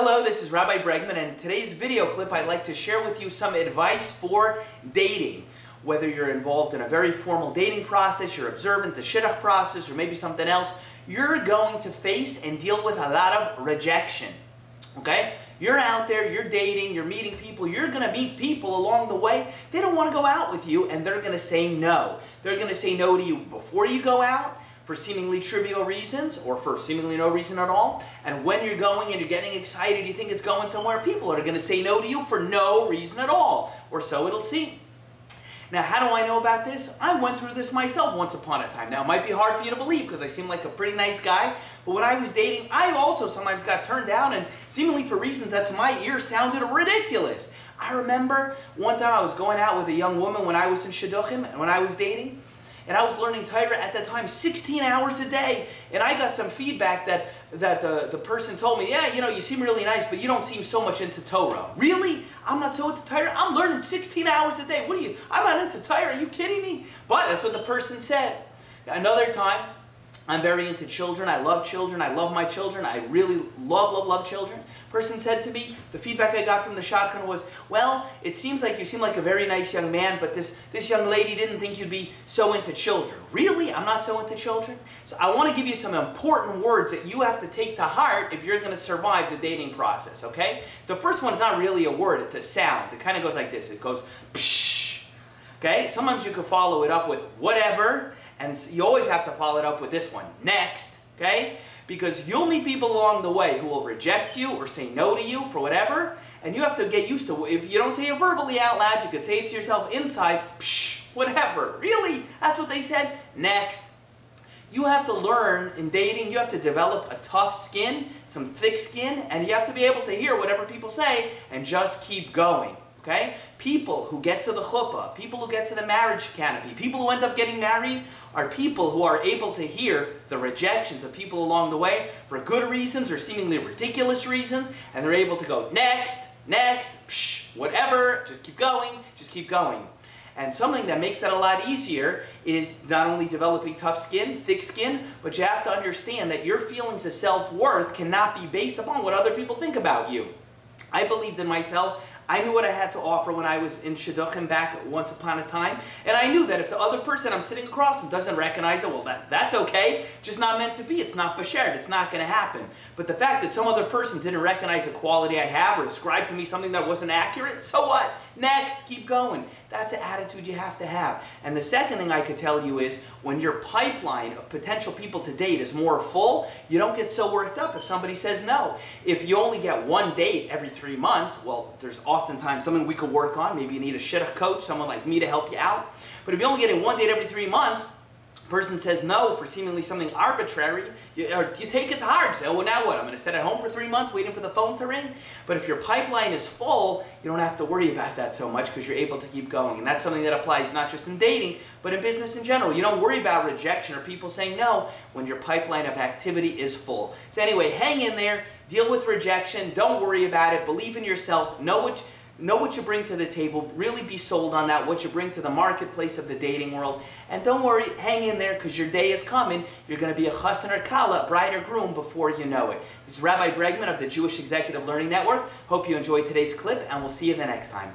Hello, this is Rabbi Bregman, and in today's video clip I'd like to share with you some advice for dating. Whether you're involved in a very formal dating process, you're observant the shidduch process, or maybe something else, you're going to face and deal with a lot of rejection. Okay? You're out there, you're dating, you're meeting people, you're going to meet people along the way. They don't want to go out with you, and they're going to say no. They're going to say no to you before you go out, for seemingly trivial reasons, or for seemingly no reason at all. And when you're going and you're getting excited, you think it's going somewhere, people are going to say no to you for no reason at all, or so it'll seem. Now, how do I know about this? I went through this myself once upon a time. Now, it might be hard for you to believe because I seem like a pretty nice guy, but when I was dating, I also sometimes got turned down, and seemingly for reasons that to my ear sounded ridiculous. I remember one time I was going out with a young woman when I was in shidduchim, and when I was dating, and I was learning Torah at that time 16 hours a day. And I got some feedback that the person told me, yeah, you know, you seem really nice, but you don't seem so much into Torah. Really? I'm not so into Torah? I'm learning 16 hours a day. I'm not into Torah. Are you kidding me? But that's what the person said. Another time, I'm very into children. I love children. I love my children. I really love children. Person said to me, the feedback I got from the shotgun was, well, it seems like you seem like a very nice young man, but this young lady didn't think you'd be so into children. Really? I'm not so into children? So I want to give you some important words that you have to take to heart if you're going to survive the dating process, okay? The first one is not really a word, it's a sound. It kind of goes like this. It goes, psh, okay? Sometimes you could follow it up with whatever, and you always have to follow it up with this one, next, okay? Because you'll meet people along the way who will reject you or say no to you for whatever, and you have to get used to it. If you don't say it verbally out loud, you could say it to yourself inside, psh, whatever. Really? That's what they said? Next. You have to learn in dating, you have to develop a tough skin, some thick skin, and you have to be able to hear whatever people say and just keep going. Okay? People who get to the chuppah, people who get to the marriage canopy, people who end up getting married are people who are able to hear the rejections of people along the way for good reasons or seemingly ridiculous reasons, and they're able to go next, psh, whatever, just keep going. And something that makes that a lot easier is not only developing tough skin, thick skin, but you have to understand that your feelings of self-worth cannot be based upon what other people think about you. I believed in myself. I knew what I had to offer when I was in shidduchim back once upon a time, and I knew that if the other person I'm sitting across from doesn't recognize it, well, that's okay, just not meant to be. It's not b'shered. It's not going to happen. But the fact that some other person didn't recognize the quality I have or ascribe to me something that wasn't accurate, so what? Next, keep going. That's an attitude you have to have. And the second thing I could tell you is when your pipeline of potential people to date is more full, you don't get so worked up if somebody says no. If you only get one date every 3 months, well, there's oftentimes something we could work on. Maybe you need a shidduch coach, someone like me to help you out. But if you're only getting one date every 3 months, person says no for seemingly something arbitrary, you take it to heart. Say, oh, well, now what? I'm going to sit at home for 3 months waiting for the phone to ring? But if your pipeline is full, you don't have to worry about that so much because you're able to keep going. And that's something that applies not just in dating, but in business in general. You don't worry about rejection or people saying no when your pipeline of activity is full. So anyway, hang in there, deal with rejection, don't worry about it, believe in yourself, know what you bring to the table, really be sold on that, what you bring to the marketplace of the dating world. And don't worry, hang in there because your day is coming. You're going to be a chassan or kala, bride or groom before you know it. This is Rabbi Bregman of the Jewish Executive Learning Network. Hope you enjoyed today's clip, and we'll see you the next time.